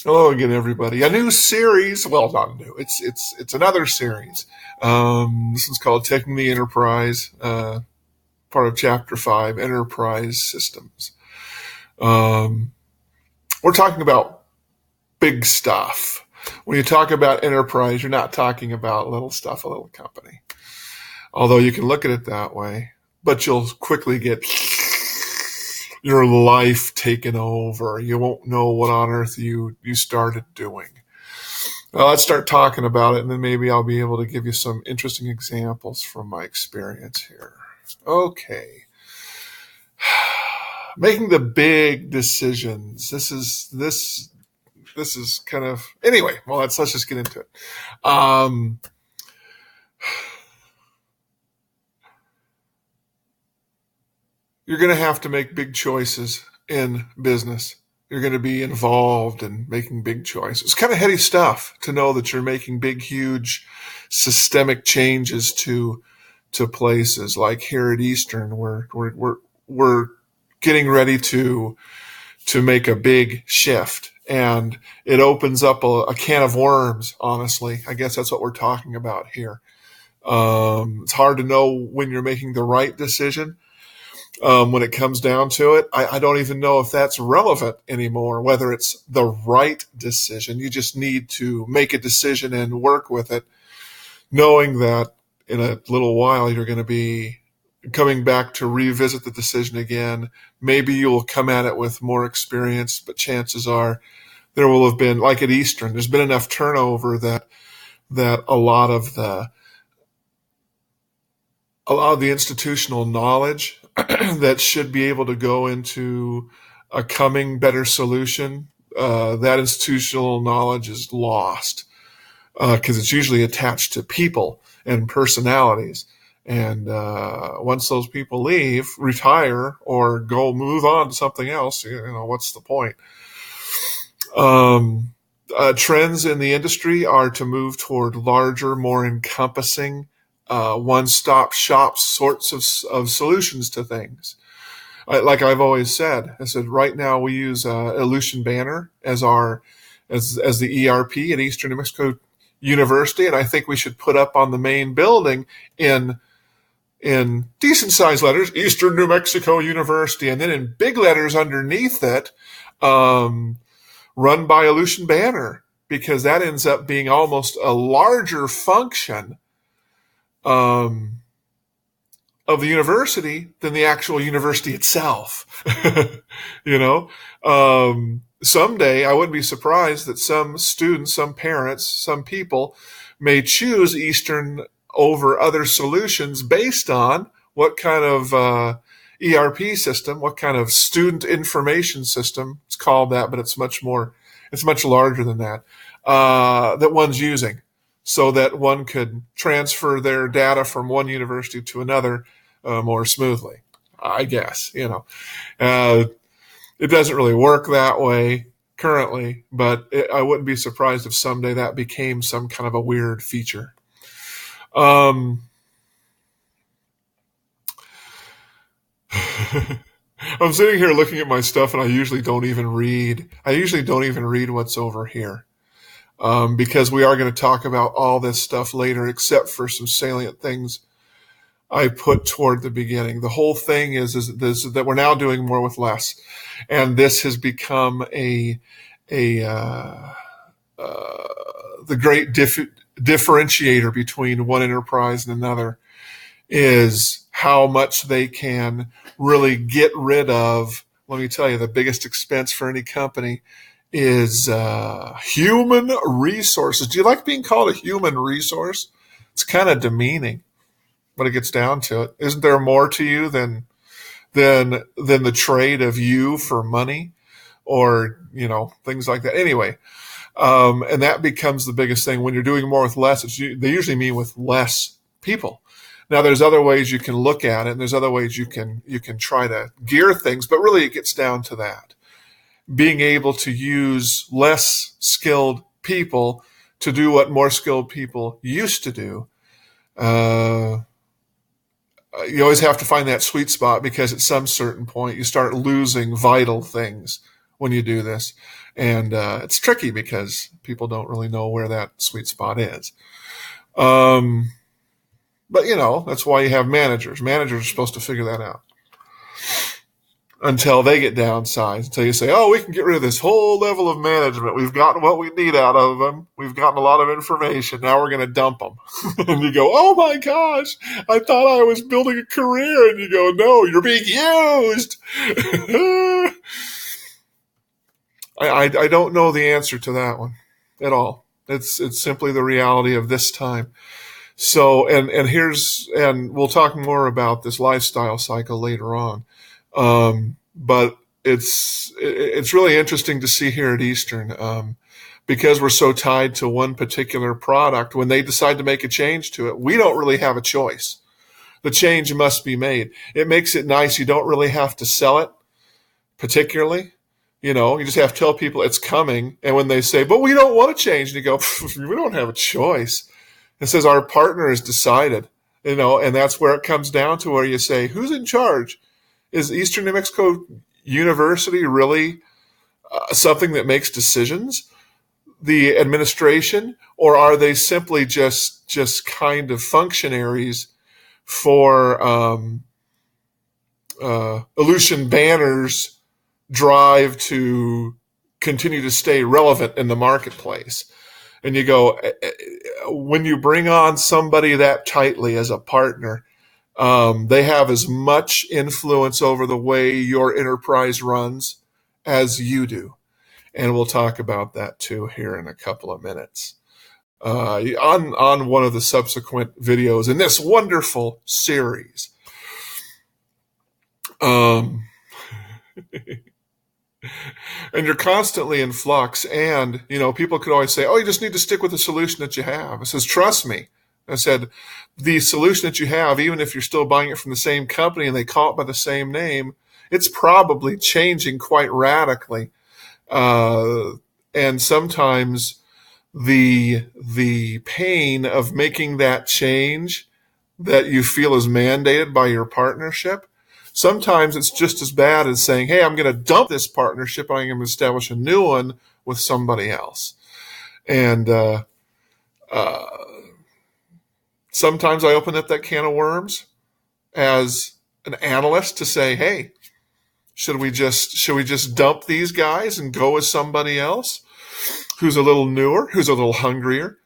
Hello again, everybody. A new series. Well, not new. It's another series. This one's called "Taking the Enterprise," part of Chapter 5, Enterprise Systems. Um, we're talking about big stuff. When you talk about enterprise, you're not talking about little stuff, a little company. Although you can look at it that way, but you'll quickly get your life taken over. You won't know what on earth you started doing. Well, let's start talking about it, and then maybe I'll be able to give you some interesting examples from my experience here. Okay. Making the big decisions. This is kind of anyway. Well, let's just get into it. You're going to have to make big choices in business. You're going to be involved in making big choices. It's kind of heady stuff to know that you're making big, huge systemic changes to places like here at Eastern. We're getting ready to make a big shift, and it opens up a can of worms. Honestly, I guess that's what we're talking about here. It's hard to know when you're making the right decision. When it comes down to it, I don't even know if that's relevant anymore, whether it's the right decision. You just need to make a decision and work with it, knowing that in a little while you're going to be coming back to revisit the decision again. Maybe you'll come at it with more experience, but chances are there will have been, like at Eastern, there's been enough turnover that a lot of the institutional knowledge that should be able to go into a coming better solution, that institutional knowledge is lost because it's usually attached to people and personalities. And once those people leave, retire, or go move on to something else, what's the point? Trends in the industry are to move toward larger, more encompassing one-stop shop sorts of solutions to things. Like I've always said, I said right now we use Aleutian Banner as the ERP at Eastern New Mexico University, and I think we should put up on the main building in decent sized letters, Eastern New Mexico University, and then in big letters underneath it, run by Aleutian Banner, because that ends up being almost a larger function of the university than the actual university itself. Someday I wouldn't be surprised that some students, some parents, some people may choose Eastern over other solutions based on what kind of ERP system, what kind of student information system, it's called that, but it's much larger than that, that one's using, so that one could transfer their data from one university to another more smoothly, I guess. It doesn't really work that way currently, but I wouldn't be surprised if someday that became some kind of a weird feature. I'm sitting here looking at my stuff, and I usually don't even read what's over here. Because we are going to talk about all this stuff later, except for some salient things I put toward the beginning. The whole thing is that we're now doing more with less, and this has become the great differentiator between one enterprise and another is how much they can really get rid of. Let me tell you, the biggest expense for any company is human resources. Do you like being called a human resource? It's kind of demeaning when it gets down to it. Isn't there more to you than the trade of you for money, or things like that? Anyway, and that becomes the biggest thing when you're doing more with less. They usually mean with less people. Now, there's other ways you can look at it, and there's other ways you can try to gear things, but really it gets down to that. Being able to use less skilled people to do what more skilled people used to do. You always have to find that sweet spot, because at some certain point you start losing vital things when you do this. And it's tricky because people don't really know where that sweet spot is. But, that's why you have managers. Managers are supposed to figure that out until they get downsized, until you say, oh, we can get rid of this whole level of management. We've gotten what we need out of them. We've gotten a lot of information. Now we're going to dump them. And you go, oh my gosh, I thought I was building a career. And you go, no, you're being used. I don't know the answer to that one at all. It's simply the reality of this time. So, and we'll talk more about this lifestyle cycle later on. But it's really interesting to see here at Eastern, because we're so tied to one particular product. When they decide to make a change to it, we don't really have a choice. The change must be made. It makes it nice. You don't really have to sell it particularly. You just have to tell people it's coming. And when they say, but we don't want to change, and you go, we don't have a choice. It says our partner has decided, and that's where it comes down to, where you say, who's in charge? Is Eastern New Mexico University really something that makes decisions, the administration, or are they simply just kind of functionaries for Aleutian Banner's drive to continue to stay relevant in the marketplace? And you go, when you bring on somebody that tightly as a partner, they have as much influence over the way your enterprise runs as you do. And we'll talk about that too here in a couple of minutes. On one of the subsequent videos in this wonderful series. And you're constantly in flux. And, people could always say, oh, you just need to stick with the solution that you have. It says, trust me. I said, the solution that you have, even if you're still buying it from the same company and they call it by the same name, it's probably changing quite radically. And sometimes the pain of making that change that you feel is mandated by your partnership, sometimes it's just as bad as saying, hey, I'm going to dump this partnership and I'm going to establish a new one with somebody else. And sometimes I open up that can of worms as an analyst to say, hey, should we just dump these guys and go with somebody else who's a little newer, who's a little hungrier,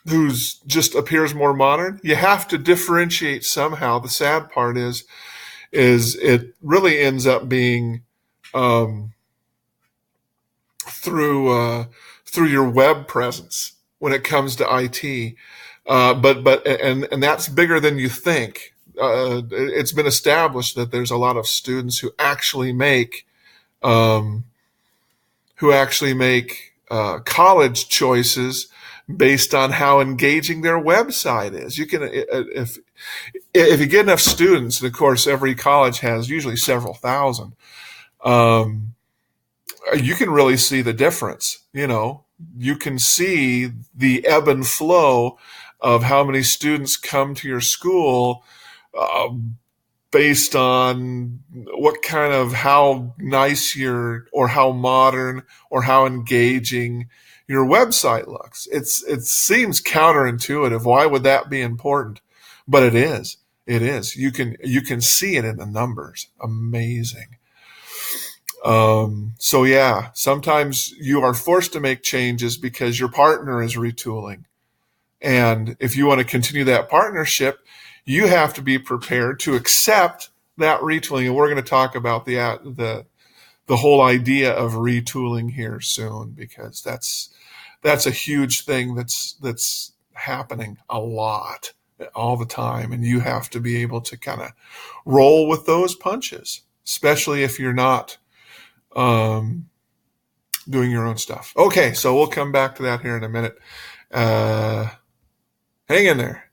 who's just appears more modern? You have to differentiate somehow. The sad part is it really ends up being through your web presence when it comes to IT. But that's bigger than you think. It's been established that there's a lot of students who actually make college choices based on how engaging their website is. You can, if you get enough students, and of course every college has usually several thousand, you can really see the difference. You can see the ebb and flow of how many students come to your school based on how nice or how modern or how engaging your website looks. It seems counterintuitive. Why would that be important? But it is. It is. You can see it in the numbers. Amazing. So yeah, sometimes you are forced to make changes because your partner is retooling. And if you want to continue that partnership, you have to be prepared to accept that retooling. And we're going to talk about the whole idea of retooling here soon, because that's a huge thing that's happening a lot all the time. And you have to be able to kind of roll with those punches, especially if you're not doing your own stuff. Okay, so we'll come back to that here in a minute. Hang in there.